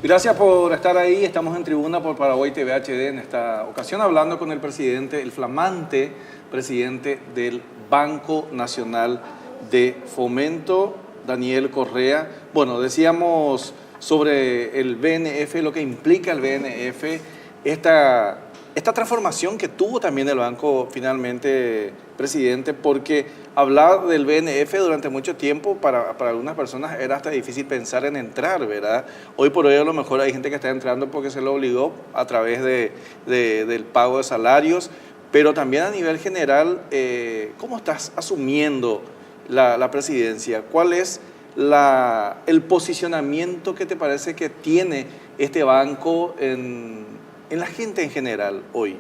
Gracias por estar ahí. Estamos en Tribuna por Paraguay TV HD en esta ocasión hablando con el presidente, el flamante presidente del Banco Nacional de Fomento, Daniel Correa. Bueno, decíamos sobre el BNF, lo que implica el BNF, esta transformación que tuvo también el banco finalmente, presidente, porque hablar del BNF durante mucho tiempo para algunas personas era hasta difícil pensar en entrar, ¿verdad? Hoy por hoy a lo mejor hay gente que está entrando porque se lo obligó a través del pago de salarios, pero también a nivel general, ¿cómo estás asumiendo la presidencia? ¿Cuál es el posicionamiento que te parece que tiene este banco en la gente en general hoy?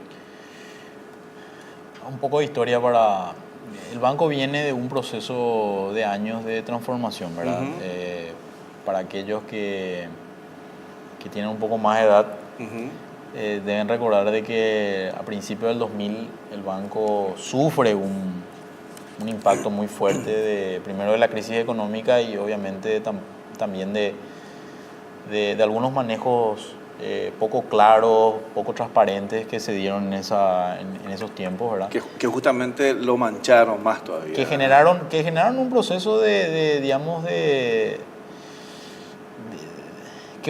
Un poco de historia para... El banco viene de un proceso de años de transformación, ¿verdad? Para aquellos que tienen un poco más de edad, deben recordar de que a principios del 2000 el banco sufre un impacto muy fuerte, primero de la crisis económica y obviamente también de algunos manejos poco claros, poco transparentes que se dieron en esos tiempos, ¿verdad? Que justamente lo mancharon más todavía. Que generaron un proceso digamos, que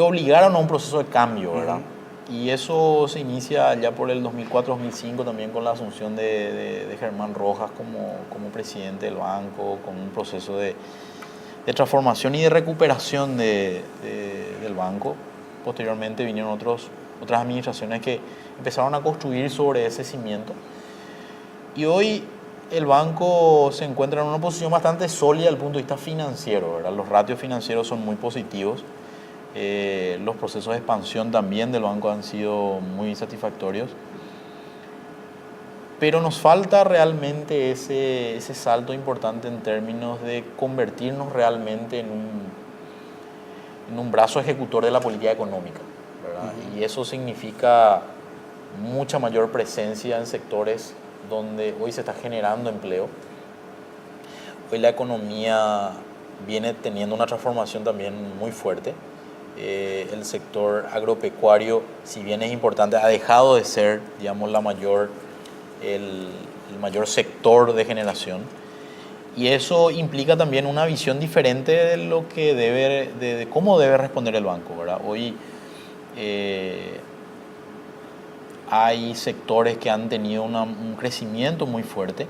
obligaron a un proceso de cambio, ¿verdad? Y eso se inicia ya por el 2004-2005 también con la asunción de Germán Rojas como presidente del banco, con un proceso de transformación y de recuperación del banco. Posteriormente vinieron otras administraciones que empezaron a construir sobre ese cimiento. Y hoy el banco se encuentra en una posición bastante sólida desde el punto de vista financiero, ¿verdad? Los ratios financieros son muy positivos. Los procesos de expansión también del banco han sido muy satisfactorios. Pero nos falta realmente ese salto importante en términos de convertirnos realmente en un brazo ejecutor de la política económica, ¿verdad? Y eso significa mucha mayor presencia en sectores donde hoy se está generando empleo. Hoy la economía viene teniendo una transformación también muy fuerte. El sector agropecuario, si bien es importante, ha dejado de ser, digamos, el mayor sector de generación. Y eso implica también una visión diferente de lo que de cómo debe responder el banco, ¿verdad? Hoy hay sectores que han tenido un crecimiento muy fuerte.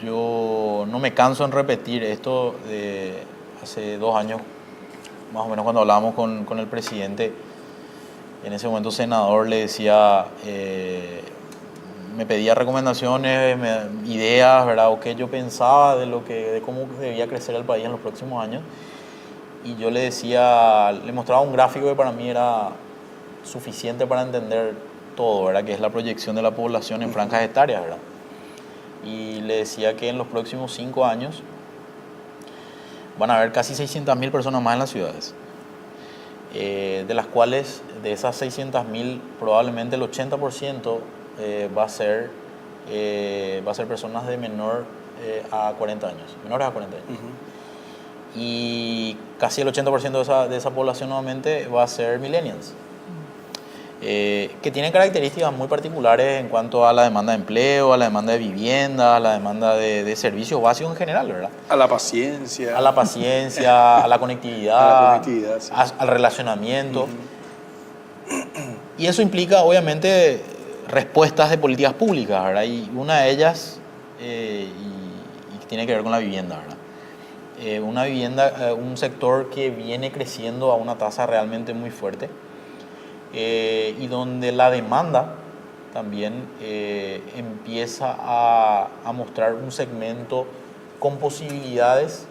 Yo no me canso en repetir esto. Hace 2 años, más o menos, cuando hablábamos con el presidente, en ese momento senador, le decía, me pedía recomendaciones, ideas, ¿verdad? O qué yo pensaba de cómo debía crecer el país en los próximos años. Y yo le decía, le mostraba un gráfico que para mí era suficiente para entender todo, ¿verdad? Que es la proyección de la población en franjas etarias, ¿verdad? Y le decía que en los próximos 5 años van a haber casi 600.000 personas más en las ciudades. De las cuales, de esas 600.000, probablemente el 80% va a ser personas de menores a 40 años. Y casi el 80% de esa población nuevamente va a ser millennials. Que tienen características muy particulares en cuanto a la demanda de empleo, a la demanda de vivienda, a la demanda de servicios básicos en general, ¿verdad? A la paciencia. A la paciencia, a la conectividad, Sí. al relacionamiento. Y eso implica, obviamente, respuestas de políticas públicas, ¿verdad? Y una de ellas y tiene que ver con la vivienda, ¿verdad? Una vivienda, un sector que viene creciendo a una tasa realmente muy fuerte. Y donde la demanda también empieza a mostrar un segmento con posibilidades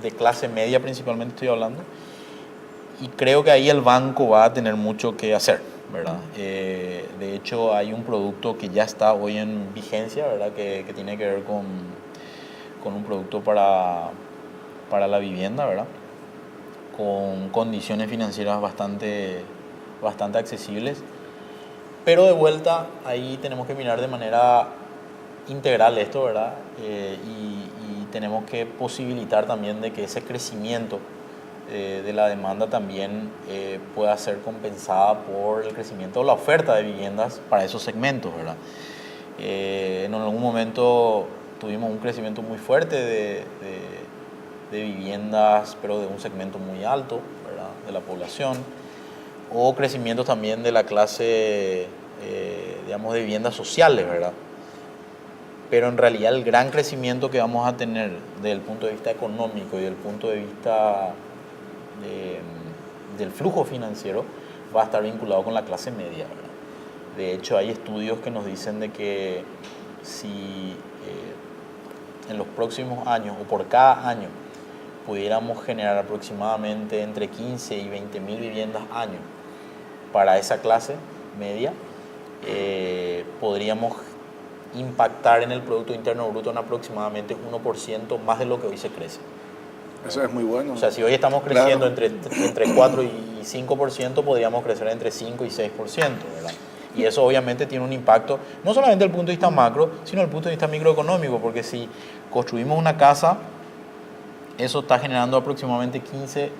de clase media, principalmente estoy hablando, y creo que ahí el banco va a tener mucho que hacer, ¿verdad? De hecho, hay un producto que ya está hoy en vigencia, ¿verdad? Que tiene que ver con un producto para la vivienda, ¿verdad? Con condiciones financieras bastante accesibles, pero de vuelta ahí tenemos que mirar de manera integral esto, ¿verdad? Y tenemos que posibilitar también de que ese crecimiento de la demanda también pueda ser compensada por el crecimiento de la oferta de viviendas para esos segmentos, ¿verdad? En algún momento tuvimos un crecimiento muy fuerte de viviendas, pero de un segmento muy alto, ¿verdad?, de la población, o crecimiento también de la clase, digamos, de viviendas sociales, ¿verdad? Pero en realidad el gran crecimiento que vamos a tener desde el punto de vista económico y desde el punto de vista del flujo financiero va a estar vinculado con la clase media, ¿verdad? De hecho, hay estudios que nos dicen de que si en los próximos años o por cada año pudiéramos generar aproximadamente entre 15 y 20 mil viviendas año para esa clase media, podríamos impactar en el Producto Interno Bruto en aproximadamente 1% más de lo que hoy se crece. Eso es muy bueno. O sea, si hoy estamos creciendo entre 4 y 5%, podríamos crecer entre 5 y 6%, ¿verdad? Y eso obviamente tiene un impacto, no solamente desde el punto de vista macro, sino desde el punto de vista microeconómico, porque si construimos una casa, eso está generando aproximadamente 15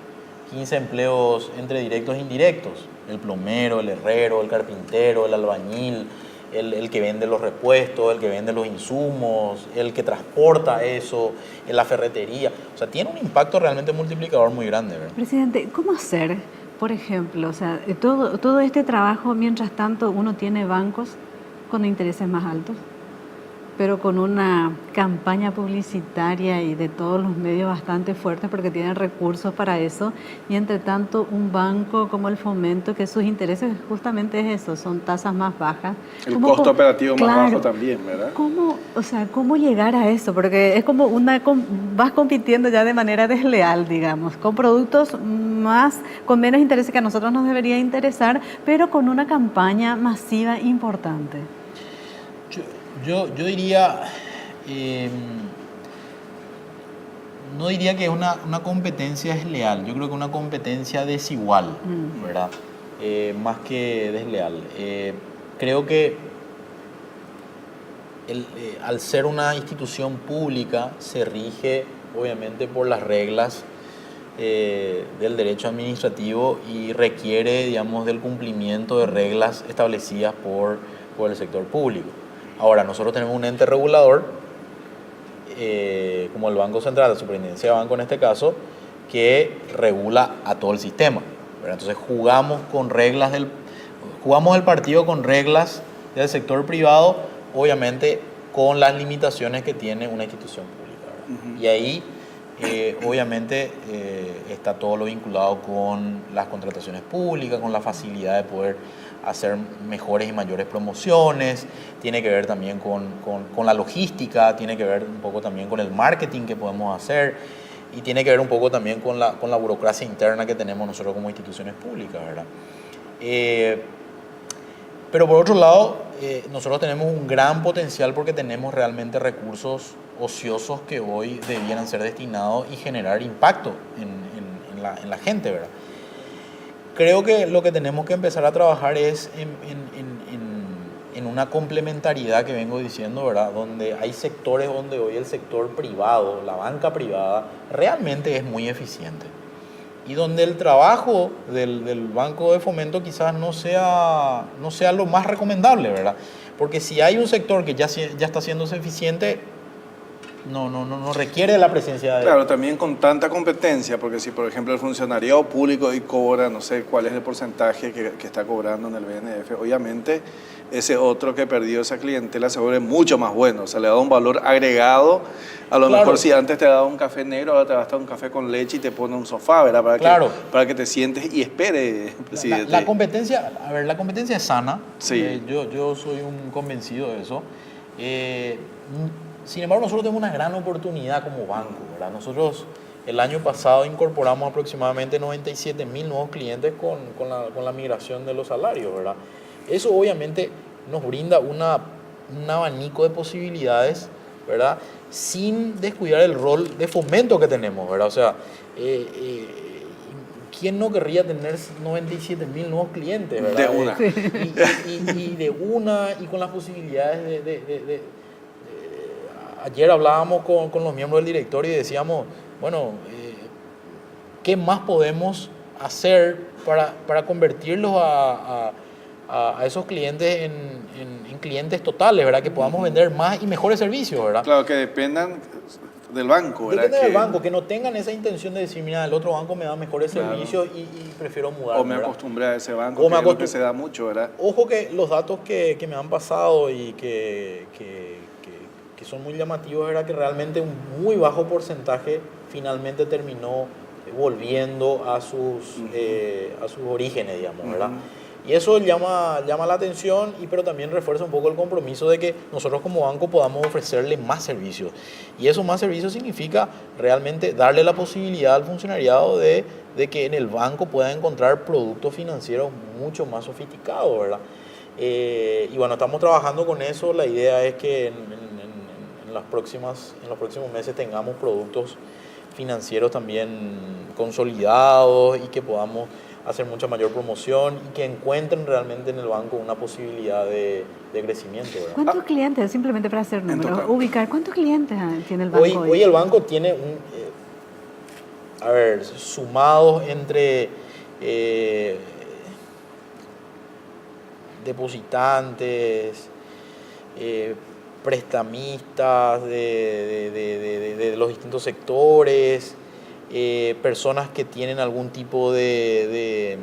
empleos entre directos e indirectos. El plomero, el herrero, el carpintero, el albañil, el que vende los repuestos, el que vende los insumos, el que transporta eso, en la ferretería. O sea, tiene un impacto realmente multiplicador muy grande, ¿verdad? Presidente, ¿cómo hacer, por ejemplo, o sea, todo este trabajo, mientras tanto uno tiene bancos con intereses más altos, pero con una campaña publicitaria y de todos los medios bastante fuertes porque tienen recursos para eso, y entre tanto un banco como el Fomento, que sus intereses justamente es eso, son tasas más bajas. El costo operativo más bajo también, ¿verdad? ¿Cómo llegar a eso? Porque es como vas compitiendo ya de manera desleal, digamos, con productos con menos intereses que a nosotros nos debería interesar, pero con una campaña masiva importante. Yo diría, no diría que es una competencia desleal, yo creo que una competencia desigual, ¿verdad? Más que desleal. Creo que al ser una institución pública se rige obviamente por las reglas del derecho administrativo y requiere, digamos, del cumplimiento de reglas establecidas por el sector público. Ahora, nosotros tenemos un ente regulador, como el Banco Central, la Superintendencia de Banco en este caso, que regula a todo el sistema, ¿verdad? Entonces jugamos el partido con reglas del sector privado, obviamente con las limitaciones que tiene una institución pública, ¿verdad? Y ahí, obviamente, está todo lo vinculado con las contrataciones públicas, con la facilidad de poder hacer mejores y mayores promociones, tiene que ver también con la logística, tiene que ver un poco también con el marketing que podemos hacer y tiene que ver un poco también con la burocracia interna que tenemos nosotros como instituciones públicas, ¿verdad? Pero por otro lado, nosotros tenemos un gran potencial porque tenemos realmente recursos ociosos que hoy debieran ser destinados y generar impacto en la gente, ¿verdad? Creo que lo que tenemos que empezar a trabajar es en una complementariedad que vengo diciendo, ¿verdad? Donde hay sectores donde hoy el sector privado, la banca privada, realmente es muy eficiente. Y donde el trabajo del Banco de Fomento quizás no sea lo más recomendable, ¿verdad? Porque si hay un sector que ya está haciéndose eficiente, no requiere la presencia de... Claro, también con tanta competencia, porque si por ejemplo el funcionariado público hoy cobra, no sé cuál es el porcentaje que está cobrando en el BNF, obviamente ese otro que perdió esa clientela se vuelve mucho más bueno, o sea, le da un valor agregado, a lo mejor si antes te daba un café negro, ahora te va a dar un café con leche y te pone un sofá, ¿verdad? Para que te sientes y espere, presidente. La competencia es sana, sí. Yo soy un convencido de eso. Sin embargo, nosotros tenemos una gran oportunidad como banco, ¿verdad? Nosotros el año pasado incorporamos aproximadamente 97.000 nuevos clientes con la migración de los salarios, ¿verdad? Eso obviamente nos brinda un abanico de posibilidades, ¿verdad? Sin descuidar el rol de fomento que tenemos, ¿verdad? O sea, ¿quién no querría tener 97.000 nuevos clientes, ¿verdad? De una. Y con las posibilidades ayer hablábamos con los miembros del directorio y decíamos, bueno, qué más podemos hacer para convertirlos a esos clientes en clientes totales, ¿verdad? Que podamos vender más y mejores servicios, ¿verdad? Claro, que dependan del banco, ¿verdad? Depende del banco, que no tengan esa intención de decir, mira, el otro banco me da mejores Claro. servicios y prefiero mudarme, O me ¿verdad? acostumbré a ese banco, O que me es lo que se da mucho, ¿verdad? Ojo que los datos que me han pasado y que son muy llamativos era que realmente un muy bajo porcentaje finalmente terminó volviendo a sus orígenes, digamos, ¿verdad? Y eso llama la atención, pero también refuerza un poco el compromiso de que nosotros como banco podamos ofrecerle más servicios. Y eso más servicios significa realmente darle la posibilidad al funcionariado de que en el banco pueda encontrar productos financieros mucho más sofisticados, ¿verdad? Y bueno, estamos trabajando con eso. La idea es que en los próximos meses tengamos productos financieros también consolidados y que podamos hacer mucha mayor promoción y que encuentren realmente en el banco una posibilidad de crecimiento, ¿verdad? ¿Cuántos clientes, simplemente para hacer números, ubicar, cuántos clientes tiene el banco hoy? Hoy el banco tiene sumados entre depositantes, prestamistas de los distintos sectores, personas que tienen algún tipo de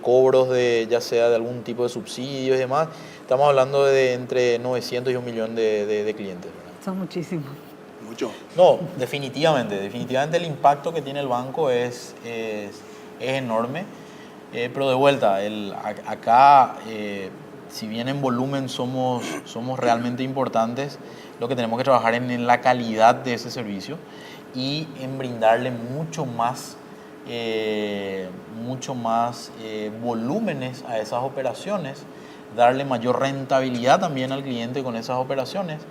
cobros, ya sea de algún tipo de subsidios y demás. Estamos hablando de entre 900 y 1 millón de clientes, ¿verdad? Son muchísimos. Mucho. No, definitivamente el impacto que tiene el banco es enorme, pero de vuelta, acá, si bien en volumen somos realmente importantes, lo que tenemos que trabajar en la calidad de ese servicio y en brindarle mucho más volúmenes a esas operaciones, darle mayor rentabilidad también al cliente con esas operaciones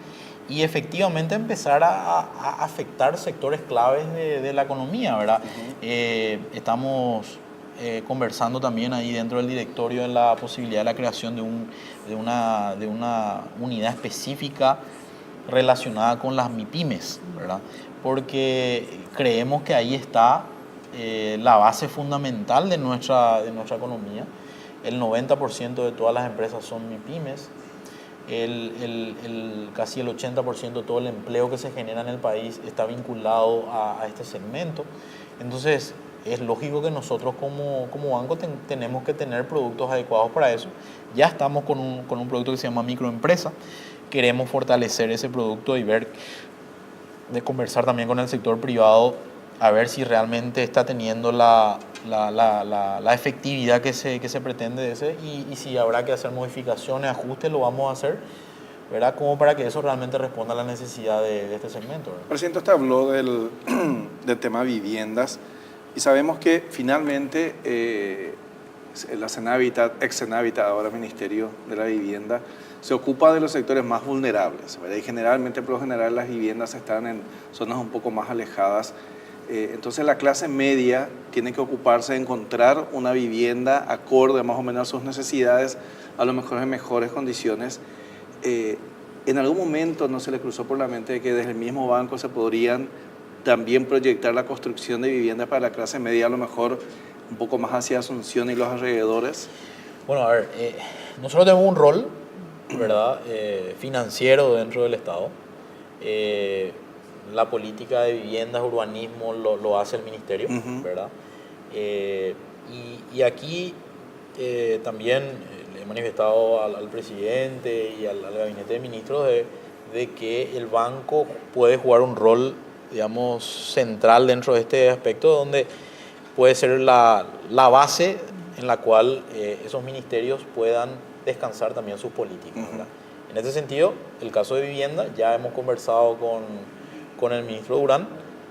y efectivamente empezar a afectar sectores claves de la economía, ¿verdad? Estamos conversando también ahí dentro del directorio de la posibilidad de la creación de una unidad específica relacionada con las MIPYMES, ¿verdad? Porque creemos que ahí está la base fundamental de nuestra economía. El 90% de todas las empresas son MIPYMES. Casi el 80% de todo el empleo que se genera en el país está vinculado a este segmento. Entonces, es lógico que nosotros como banco tenemos que tener productos adecuados para eso. Ya estamos con un producto que se llama microempresa. Queremos fortalecer ese producto y de conversar también con el sector privado a ver si realmente está teniendo la efectividad que se pretende de ese y si habrá que hacer modificaciones, ajustes, lo vamos a hacer, ¿verdad? Como para que eso realmente responda a la necesidad de este segmento, ¿verdad? Presidente, usted habló del tema viviendas y sabemos que finalmente la Senavitat, ex Senavitat, ahora Ministerio de la Vivienda, se ocupa de los sectores más vulnerables, ¿verdad? Y generalmente, por lo general, las viviendas están en zonas un poco más alejadas. Entonces la clase media tiene que ocuparse de encontrar una vivienda acorde más o menos a sus necesidades, a lo mejor en mejores condiciones. ¿En algún momento no se le cruzó por la mente de que desde el mismo banco se podrían también proyectar la construcción de viviendas para la clase media, a lo mejor un poco más hacia Asunción y los alrededores? Bueno, a ver, nosotros tenemos un rol, ¿verdad? Financiero dentro del Estado. La política de viviendas, urbanismo, lo hace el Ministerio, ¿verdad? Y aquí también le he manifestado al presidente y al gabinete de ministros de que el banco puede jugar un rol, digamos, central dentro de este aspecto, donde puede ser la base en la cual esos ministerios puedan descansar también sus políticas, ¿verdad? En ese sentido, el caso de vivienda, ya hemos conversado con el ministro Durán,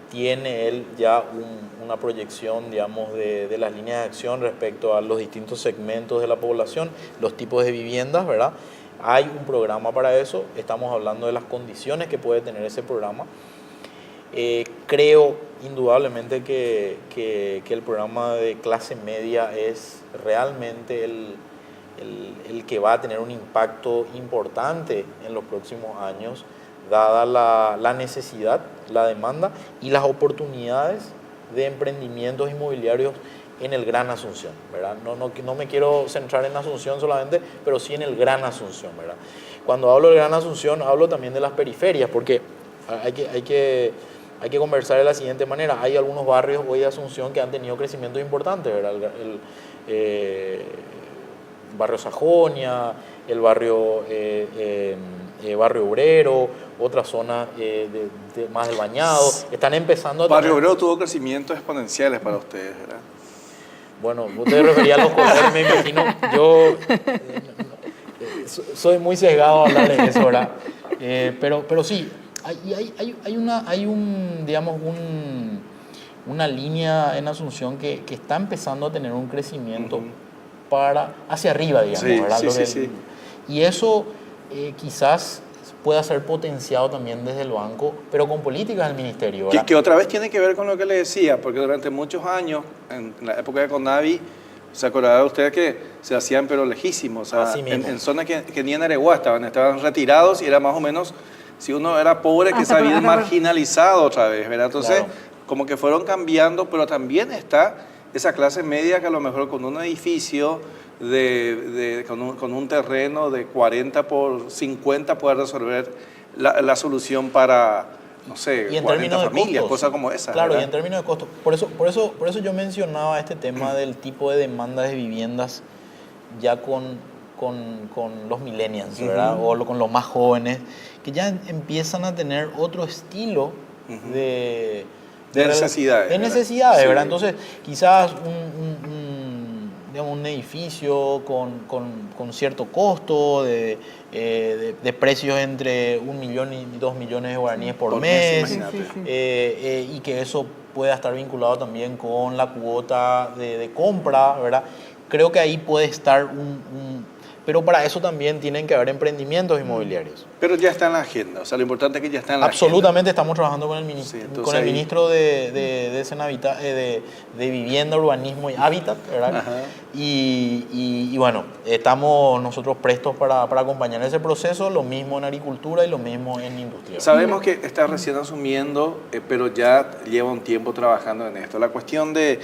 tiene él ya una proyección, digamos, de las líneas de acción respecto a los distintos segmentos de la población, los tipos de viviendas, ¿verdad? Hay un programa para eso, estamos hablando de las condiciones que puede tener ese programa. Creo indudablemente que el programa de clase media es realmente el que va a tener un impacto importante en los próximos años, dada la necesidad, la demanda y las oportunidades de emprendimientos inmobiliarios en el Gran Asunción, ¿verdad? No me quiero centrar en Asunción solamente, pero sí en el Gran Asunción, ¿verdad? Cuando hablo del Gran Asunción, hablo también de las periferias, porque hay que conversar de la siguiente manera. Hay algunos barrios hoy de Asunción que han tenido crecimientos importantes, ¿verdad? El barrio Sajonia, el barrio Obrero, otra zona más del Bañado, están empezando a Barrio tener... Obrero tuvo crecimientos exponenciales para ustedes, ¿verdad? Bueno, usted refería a los colores, me imagino. Yo soy muy sesgado a hablar de eso, ¿verdad? Pero sí, digamos, una línea en Asunción que está empezando a tener un crecimiento hacia arriba, digamos, Sí, ¿verdad? sí. Y eso quizás pueda ser potenciado también desde el banco, pero con políticas del ministerio, ¿verdad? Que otra vez tiene que ver con lo que le decía, porque durante muchos años, en la época de Conavi, se acordará usted que se hacían pero lejísimos, o sea, en zonas que ni en Areguá estaban retirados y era más o menos, si uno era pobre, que se había marginalizado otra vez, ¿verdad? Entonces, claro, como que fueron cambiando, pero también está esa clase media que a lo mejor con un edificio con un terreno de 40 por 50 puede resolver la solución para, no sé, y en 40 familias, costos, cosas como esa. Claro, ¿verdad? Y en términos de costos. Por eso yo mencionaba este tema del tipo de demandas de viviendas ya con los millennials, ¿verdad? O con los más jóvenes, que ya empiezan a tener otro estilo de necesidades. De necesidades, sí, ¿verdad? Entonces, quizás un edificio con cierto costo, de precios entre 1 millón y 2 millones de guaraníes por mes, y que eso pueda estar vinculado también con la cuota de compra, ¿verdad? Creo que ahí puede estar pero para eso también tienen que haber emprendimientos inmobiliarios. Pero ya está en la agenda, o sea, lo importante es que ya está en la Absolutamente, agenda. Estamos trabajando con el ministro de Vivienda, Urbanismo y Hábitat, ¿verdad? Y bueno, estamos nosotros prestos para acompañar ese proceso, lo mismo en agricultura y lo mismo en industria. Sabemos que está recién asumiendo, pero ya lleva un tiempo trabajando en esto. La cuestión de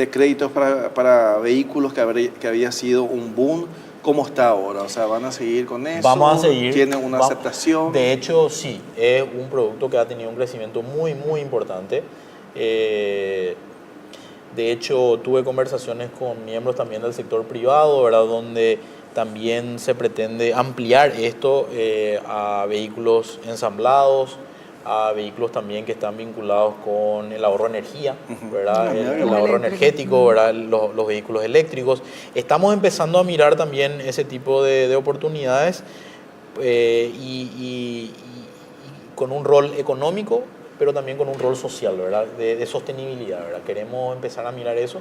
créditos para vehículos que había sido un boom, ¿cómo está ahora? O sea, ¿van a seguir con eso? Vamos a seguir. ¿Tienen una aceptación? De hecho, sí. Es un producto que ha tenido un crecimiento muy, muy importante. De hecho, tuve conversaciones con miembros también del sector privado, ¿verdad? Donde también se pretende ampliar esto a vehículos ensamblados, a vehículos también que están vinculados con el ahorro de energía, ¿verdad? El ahorro energético, ¿verdad? Los vehículos eléctricos. Estamos empezando a mirar también ese tipo de oportunidades y con un rol económico, pero también con un rol social, ¿verdad? De sostenibilidad, ¿verdad? Queremos empezar a mirar eso.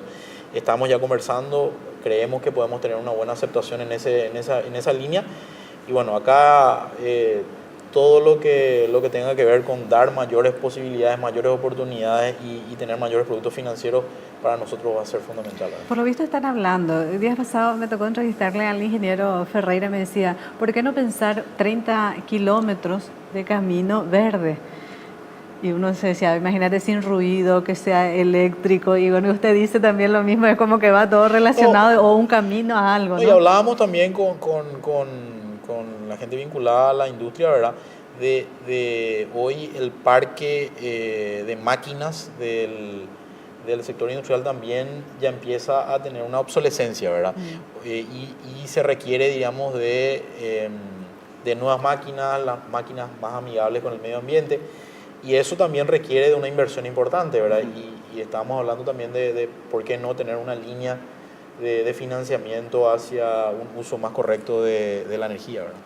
Estamos ya conversando, creemos que podemos tener una buena aceptación en esa línea. Y bueno, acá todo lo que tenga que ver con dar mayores posibilidades, mayores oportunidades y tener mayores productos financieros para nosotros va a ser fundamental, ¿verdad? Por lo visto están hablando. El día pasado me tocó entrevistarle al ingeniero Ferreira, me decía, ¿por qué no pensar 30 kilómetros de camino verde? Y uno se decía, imagínate sin ruido, que sea eléctrico. Y bueno, usted dice también lo mismo, es como que va todo relacionado o un camino a algo, ¿no? Y hablábamos también con la gente vinculada a la industria, ¿verdad? De hoy el parque de máquinas del sector industrial también ya empieza a tener una obsolescencia, ¿verdad? Y se requiere, digamos, de nuevas máquinas, las máquinas más amigables con el medio ambiente. Y eso también requiere de una inversión importante, ¿verdad? Y estamos hablando también de por qué no tener una línea de financiamiento hacia un uso más correcto de la energía, ¿verdad?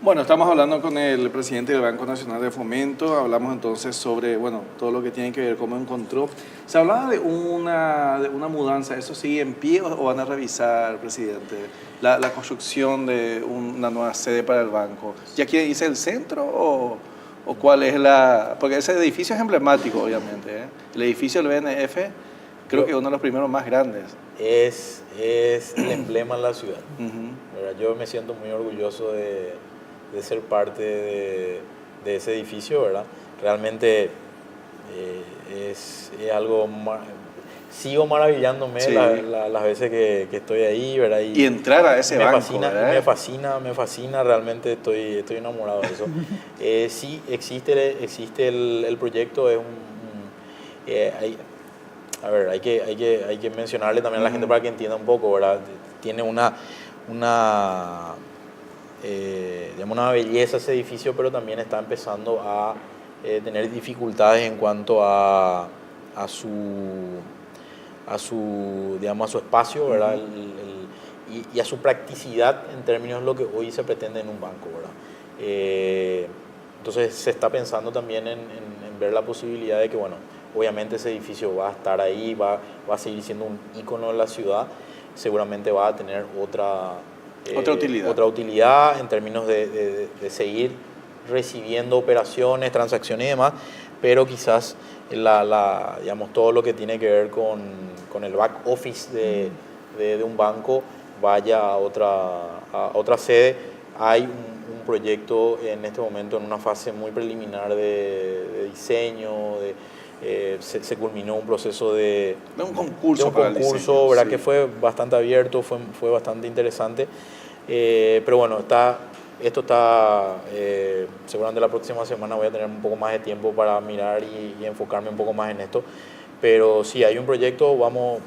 Bueno, estamos hablando con el presidente del Banco Nacional de Fomento, hablamos entonces sobre, bueno, todo lo que tiene que ver, cómo encontró. Se hablaba de una mudanza, ¿eso sigue en pie o van a revisar, presidente, la construcción de una nueva sede para el banco? ¿Ya quiere irse el centro o cuál es porque ese edificio es emblemático, obviamente, ¿eh? El edificio del BNF creo que es uno de los primeros más grandes. Es el emblema de la ciudad. Yo me siento muy orgulloso de ser parte de ese edificio, ¿verdad? Realmente Es algo... Sigo maravillándome Sí. las veces que estoy ahí, ¿verdad? Y entrar a ese me banco, fascina, ¿verdad? me fascina, realmente estoy enamorado de eso. Sí, existe el proyecto, es a ver, hay que mencionarle también a la gente para que entienda un poco, ¿verdad? Tiene digamos una belleza ese edificio, pero también está empezando a tener dificultades en cuanto a digamos, a su espacio, ¿verdad? Y a su practicidad en términos de lo que hoy se pretende en un banco, ¿verdad? Entonces se está pensando también en ver la posibilidad de que, bueno, obviamente ese edificio va a estar ahí, va a seguir siendo un ícono de la ciudad, seguramente va a tener otra utilidad en términos de seguir recibiendo operaciones, transacciones y demás, pero quizás digamos, todo lo que tiene que ver con el back office de un banco vaya a otra sede. Hay un proyecto en este momento en una fase muy preliminar de diseño, se culminó un proceso de un concurso, para el diseño, ¿verdad? Sí. Que fue bastante abierto, fue bastante interesante, pero bueno, esto está, seguramente la próxima semana voy a tener un poco más de tiempo para mirar y enfocarme un poco más en esto. Pero sí, hay un proyecto, en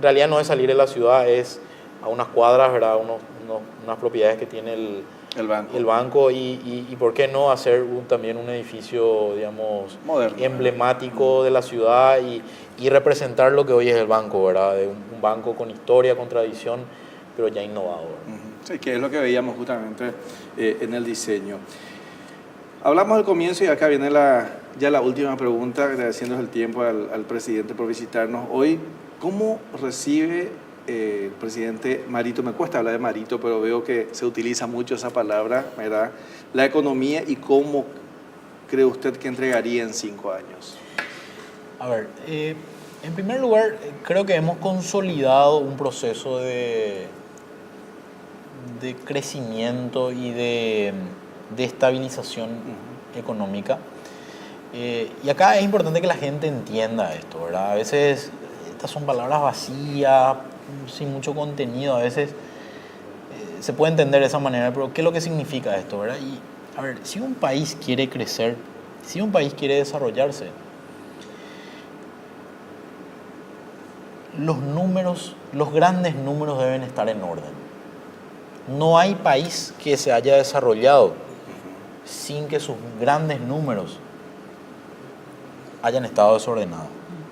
realidad no es salir de la ciudad, es a unas cuadras, ¿verdad? Unas propiedades que tiene el banco y ¿por qué no hacer también un edificio, digamos, moderno, emblemático de la ciudad y representar lo que hoy es el banco, ¿verdad? De un banco con historia, con tradición, pero ya innovador. Sí, que es lo que veíamos justamente en el diseño. Hablamos al comienzo y acá viene ya la última pregunta, agradeciéndoles el tiempo al presidente por visitarnos hoy. ¿Cómo recibe el presidente Marito? Me cuesta hablar de Marito, pero veo que se utiliza mucho esa palabra, ¿verdad? La economía y cómo cree usted que entregaría en 5 años. A ver, en primer lugar, creo que hemos consolidado un proceso de crecimiento y de estabilización económica. Y acá es importante que la gente entienda esto, ¿verdad? A veces estas son palabras vacías, sin mucho contenido, a veces se puede entender de esa manera, pero ¿qué es lo que significa esto, verdad? Y, a ver, si un país quiere crecer, si un país quiere desarrollarse, los grandes números deben estar en orden. No hay país que se haya desarrollado sin que sus grandes números hayan estado desordenados.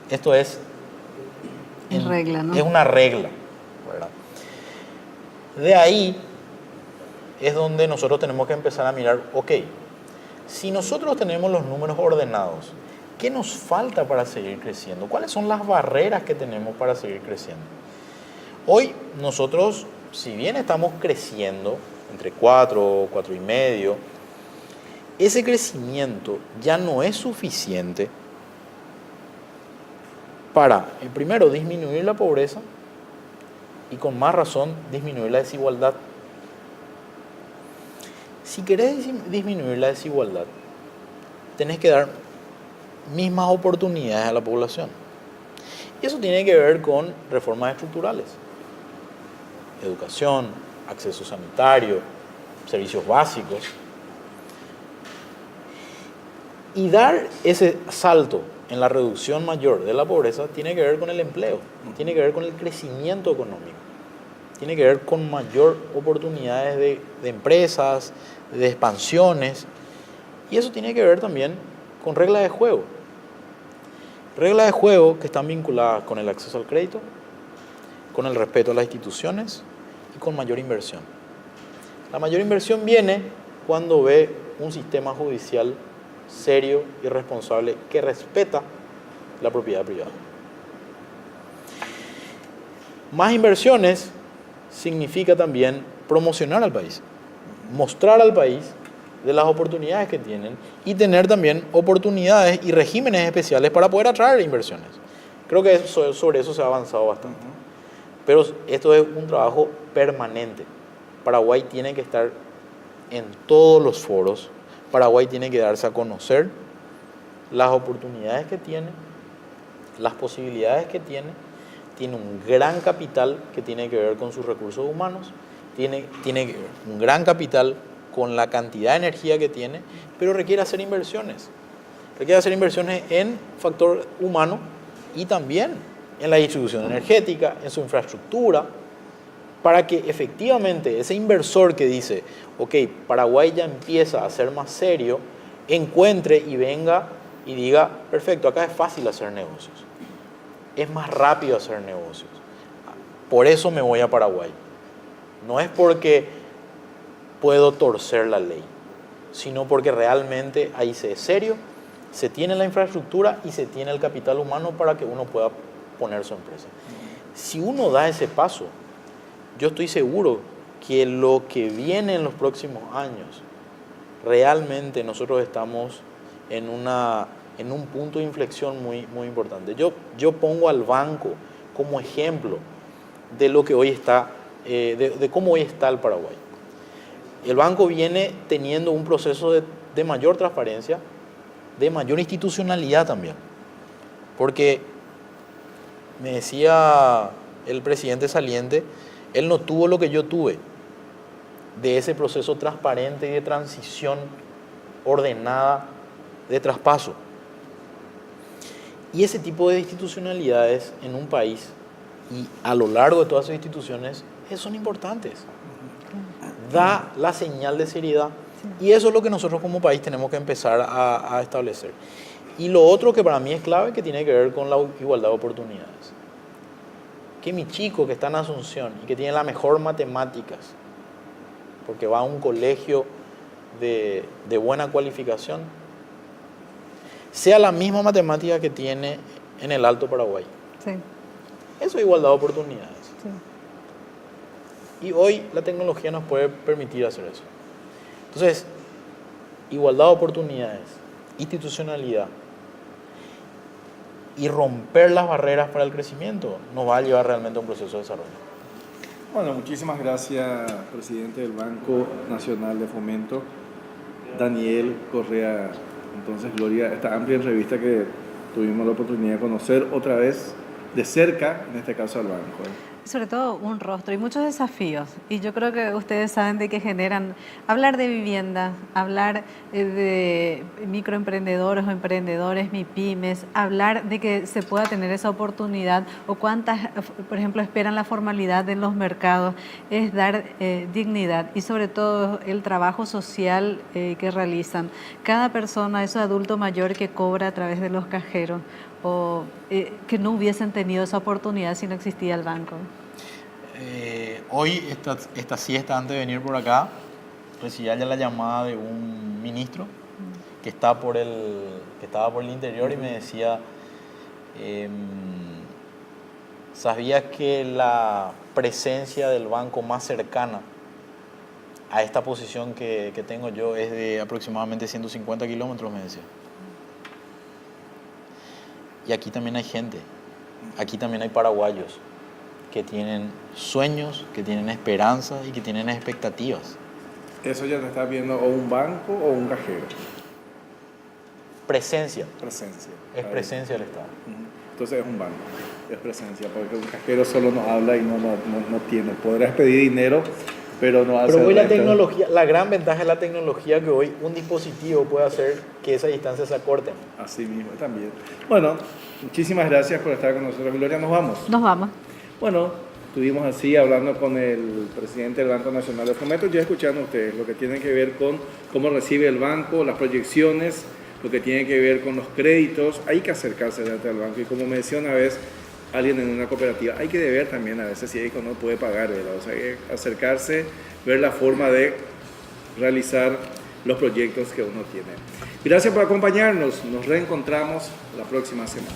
Esto es regla, ¿no? Es una regla, ¿verdad? De ahí es donde nosotros tenemos que empezar a mirar, ok, si nosotros tenemos los números ordenados, ¿qué nos falta para seguir creciendo? ¿Cuáles son las barreras que tenemos para seguir creciendo? Hoy nosotros, si bien estamos creciendo entre 4, 4,5, ese crecimiento ya no es suficiente para, primero, disminuir la pobreza y con más razón disminuir la desigualdad. Si querés disminuir la desigualdad, tenés que dar mismas oportunidades a la población. Y eso tiene que ver con reformas estructurales. Educación, acceso sanitario, servicios básicos. Y dar ese salto en la reducción mayor de la pobreza tiene que ver con el empleo, tiene que ver con el crecimiento económico, tiene que ver con mayor oportunidades de empresas, de expansiones, y eso tiene que ver también con reglas de juego. Reglas de juego que están vinculadas con el acceso al crédito, con el respeto a las instituciones y con mayor inversión. La mayor inversión viene cuando ve un sistema judicial serio y responsable que respeta la propiedad privada. Más inversiones significa también promocionar al país, mostrar al país de las oportunidades que tienen y tener también oportunidades y regímenes especiales para poder atraer inversiones. Creo que sobre eso se ha avanzado bastante. Pero esto es un trabajo permanente. Paraguay tiene que estar en todos los foros. Paraguay tiene que darse a conocer las oportunidades que tiene, las posibilidades que tiene un gran capital que tiene que ver con sus recursos humanos, tiene que ver un gran capital con la cantidad de energía que tiene, pero requiere hacer inversiones. Requiere hacer inversiones en factor humano y también en la distribución energética, en su infraestructura, para que efectivamente ese inversor que dice, ok, Paraguay ya empieza a ser más serio, encuentre y venga y diga, perfecto, acá es fácil hacer negocios, es más rápido hacer negocios, por eso me voy a Paraguay. No es porque puedo torcer la ley, sino porque realmente ahí se es serio, se tiene la infraestructura y se tiene el capital humano para que uno pueda poner su empresa. Si uno da ese paso, yo estoy seguro que lo que viene en los próximos años, realmente nosotros estamos en un punto de inflexión muy, muy importante. Yo pongo al banco como ejemplo de lo que hoy está, de cómo hoy está el Paraguay. El banco viene teniendo un proceso de mayor transparencia, de mayor institucionalidad también. Porque me decía el presidente saliente, él no tuvo lo que yo tuve, de ese proceso transparente y de transición ordenada de traspaso. Y ese tipo de institucionalidades en un país y a lo largo de todas sus instituciones son importantes. Da la señal de seriedad. Y eso es lo que nosotros como país tenemos que empezar a establecer. Y lo otro que para mí es clave, que tiene que ver con la igualdad de oportunidades. Que mi chico que está en Asunción y que tiene la mejor matemáticas, porque va a un colegio de buena cualificación, sea la misma matemática que tiene en el Alto Paraguay. Sí. Eso es igualdad de oportunidades. Sí. Y hoy la tecnología nos puede permitir hacer eso. Entonces, igualdad de oportunidades, institucionalidad y romper las barreras para el crecimiento nos va a llevar realmente a un proceso de desarrollo. Bueno, muchísimas gracias, presidente del Banco Nacional de Fomento, Daniel Correa. Entonces, Gloria, esta amplia entrevista que tuvimos la oportunidad de conocer otra vez de cerca, en este caso al banco. Sobre todo un rostro y muchos desafíos. Y yo creo que ustedes saben de qué generan hablar de vivienda, hablar de microemprendedores o emprendedores, MIPYMES, hablar de que se pueda tener esa oportunidad o cuántas, por ejemplo, esperan la formalidad en los mercados, es dar dignidad y sobre todo el trabajo social que realizan. Cada persona, ese adulto mayor que cobra a través de los cajeros, o que no hubiesen tenido esa oportunidad si no existía el banco. Hoy, esta siesta, antes de venir por acá, recibía ya la llamada de un ministro que estaba por el interior y me decía, ¿sabías que la presencia del banco más cercana a esta posición que tengo yo es de aproximadamente 150 kilómetros? Me decía. Y aquí también hay gente, aquí también hay paraguayos que tienen sueños, que tienen esperanzas y que tienen expectativas. Eso ya te está viendo o un banco o un cajero. Presencia. Presencia. Es presencia del Estado. Entonces es un banco, es presencia, porque un cajero solo nos habla y no tiene. Podrás pedir dinero, pero no hace. Pero hoy la tecnología, la gran ventaja de la tecnología que hoy un dispositivo puede hacer que esa distancia se acorte. Así mismo también. Bueno, muchísimas gracias por estar con nosotros, Gloria. Nos vamos. Nos vamos. Bueno, estuvimos así hablando con el presidente del Banco Nacional de Fomento, ya escuchando ustedes lo que tiene que ver con cómo recibe el banco, las proyecciones, lo que tiene que ver con los créditos. Hay que acercarse delante del banco y como me decía una vez alguien en una cooperativa, hay que deber también a veces si el hijo no puede pagar, ¿verdad? O sea, hay que acercarse, ver la forma de realizar los proyectos que uno tiene. Gracias por acompañarnos, nos reencontramos la próxima semana.